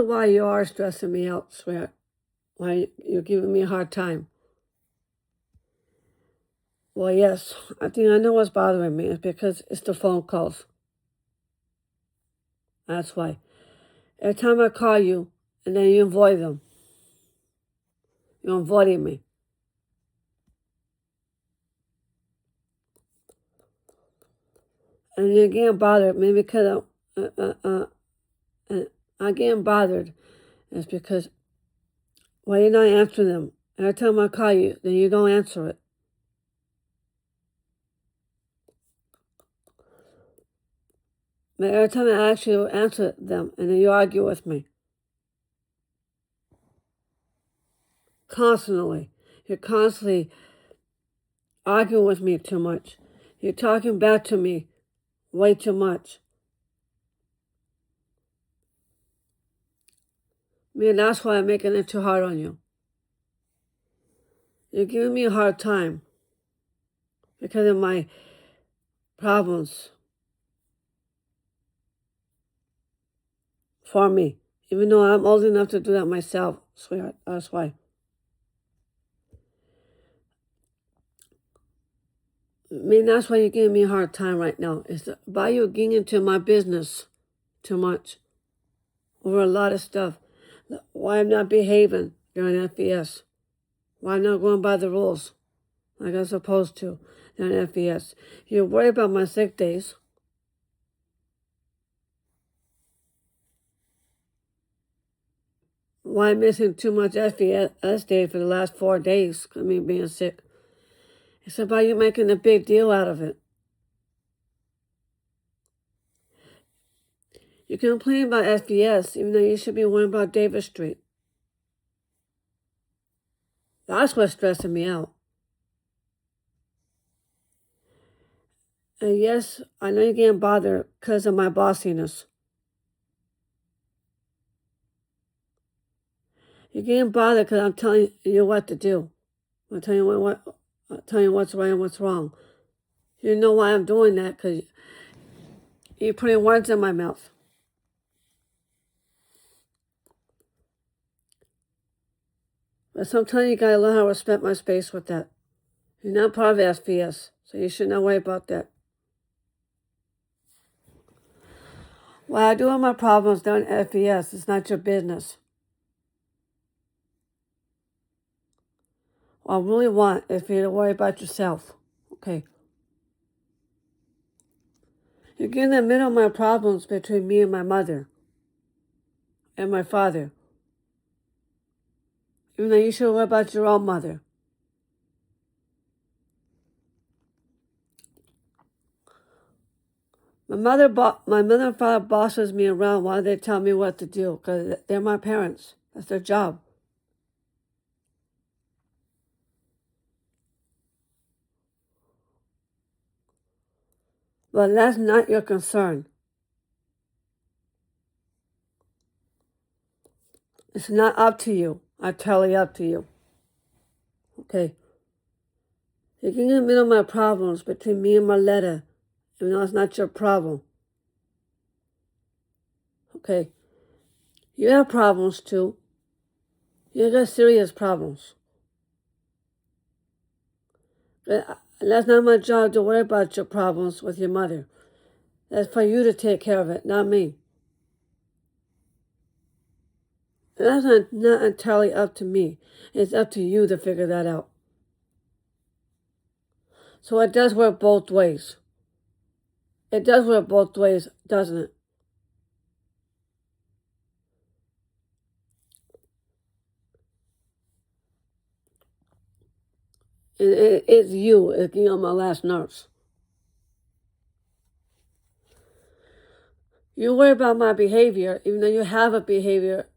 Why you are stressing me out, swear. Why you're giving me a hard time. Well, yes, I think I know what's bothering me. It's because it's the phone calls. That's why. Every time I call you, and then you avoid them. You're avoiding me. And you're getting bothered, maybe because I'm getting bothered. It's because, well, you're not answering them. Every time I call you, then you don't answer it. But every time I ask you to answer them, and then you argue with me. Constantly. You're constantly arguing with me too much. You're talking back to me way too much. That's why I'm making it too hard on you. You're giving me a hard time because of my problems for me. Even though I'm old enough to do that myself, sweetheart. That's why. That's why you're giving me a hard time right now. It's by you getting into my business too much over a lot of stuff. Why I'm not behaving during FES. Why I'm not going by the rules like I'm supposed to during FES. You're worried about my sick days. Why I'm missing too much FES day for the last 4 days, being sick. It's about you making a big deal out of it. You complain about FES, even though you should be worrying about Davis Street. That's what's stressing me out. And yes, I know you're getting bothered because of my bossiness. You're getting bothered because I'm telling you what to do. I'm telling you what's right and what's wrong. You know why I'm doing that, because you're putting words in my mouth. But sometimes you gotta learn how to respect my space with that. You're not part of FES, so you should not worry about that. What I do with my problems during FES is not your business. What I really want is for you to worry about yourself. Okay. You're getting in the middle of my problems between me and my mother and my father. Even though you should worry about your own mother. My mother and father bosses me around while they tell me what to do, because they're my parents. That's their job. But that's not your concern. It's not up to you. I tell it up to you. Okay. You're getting in the middle of my problems between me and Marletta, even though it's not your problem. Okay. You have problems too. You got serious problems. That's not my job to worry about your problems with your mother. That's for you to take care of it, not me. That's not entirely up to me. It's up to you to figure that out. So it does work both ways. It does work both ways, doesn't it? It's you. It's you on my last nerves. You worry about my behavior, even though you have a behavior.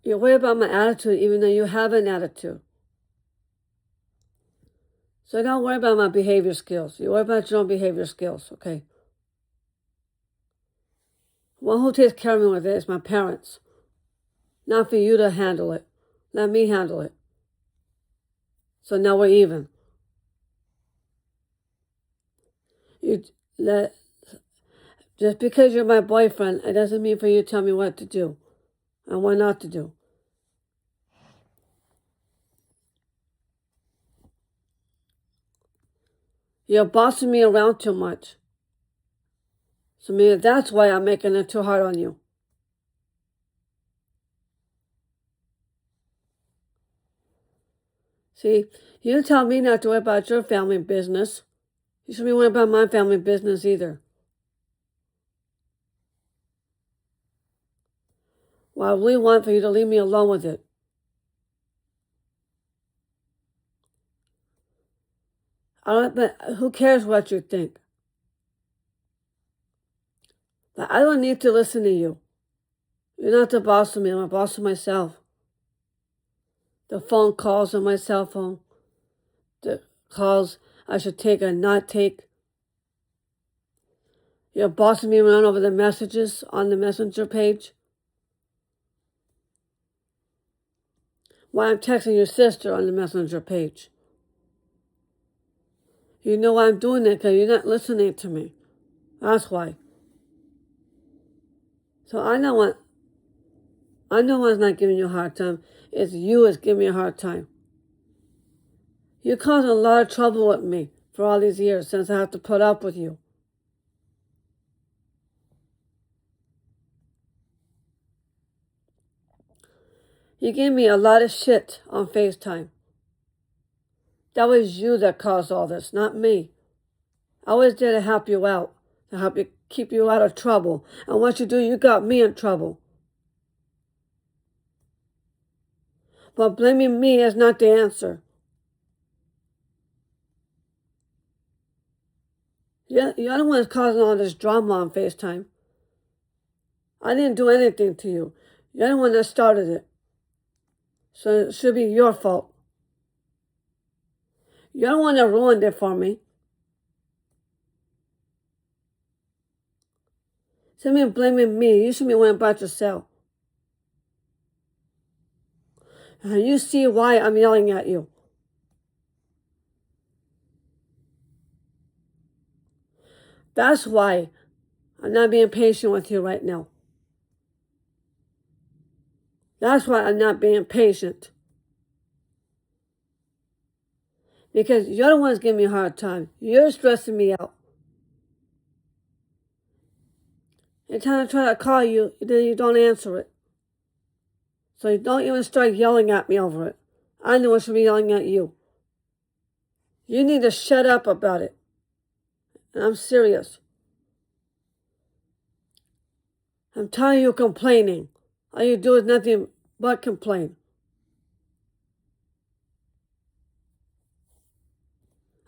You worry about my attitude, even though you have an attitude. So don't worry about my behavior skills. You worry about your own behavior skills, okay? One who takes care of me with it is my parents. Not for you to handle it. Let me handle it. So now we're even. Just because you're my boyfriend, it doesn't mean for you to tell me what to do and what not to do. You're bossing me around too much. So maybe that's why I'm making it too hard on you. See, you tell me not to worry about your family business. You shouldn't be worrying about my family business either. Well, I really want for you to leave me alone with it. But who cares what you think? But I don't need to listen to you. You're not the boss of me. I'm a boss of myself. The phone calls on my cell phone. The calls I should take and not take. You're bossing me around over the messages on the messenger page. Why I'm texting your sister on the messenger page. You know why I'm doing that because you're not listening to me. That's why. So I'm the one that's not giving you a hard time. It's you that's giving me a hard time. You're causing a lot of trouble with me for all these years since I have to put up with you. You gave me a lot of shit on FaceTime. That was you that caused all this, not me. I always did to help you out, to help you keep you out of trouble. And what you do, you got me in trouble. But blaming me is not the answer. You're the one that's causing all this drama on FaceTime. I didn't do anything to you. You're the one that started it. So it should be your fault. You're the one that ruined it for me. Instead of blaming me, you should be worrying about yourself. And you see why I'm yelling at you. That's why I'm not being patient with you right now. That's why I'm not being patient. Because you're the one's giving me a hard time. You're stressing me out. Every time I try to call you, then you don't answer it. So you don't even start yelling at me over it. I know I should be yelling at you. You need to shut up about it. And I'm serious. I'm tired of you complaining. All you do is nothing but complain.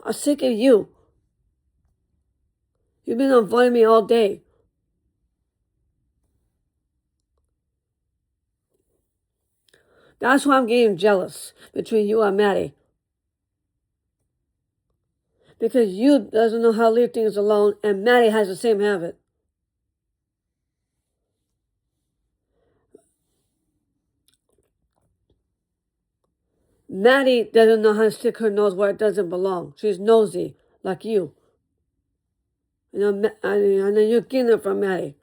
I'm sick of you. You've been avoiding me all day. That's why I'm getting jealous between you and Maddie. Because you doesn't know how to leave things alone, and Maddie has the same habit. Maddie doesn't know how to stick her nose where it doesn't belong. She's nosy, like you. And then you're getting it from Maddie.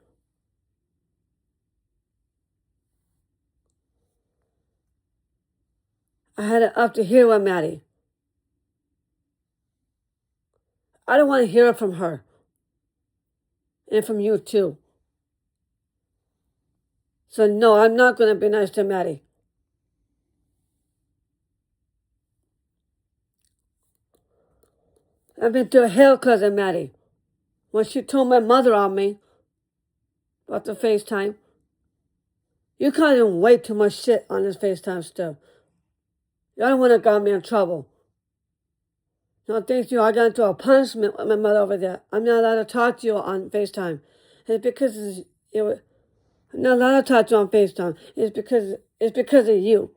I had it up to here with Maddie. I don't want to hear it from her. And from you too. So no, I'm not going to be nice to Maddie. I've been through hell because of Maddie. When she told my mother on me about the FaceTime, you causing way too much shit on this FaceTime stuff. You're the one that got me in trouble. No, thanks to you, I got into a punishment with my mother over there. I'm not allowed to talk to you on FaceTime. It's because I'm not allowed to talk to you on FaceTime. It's because of you.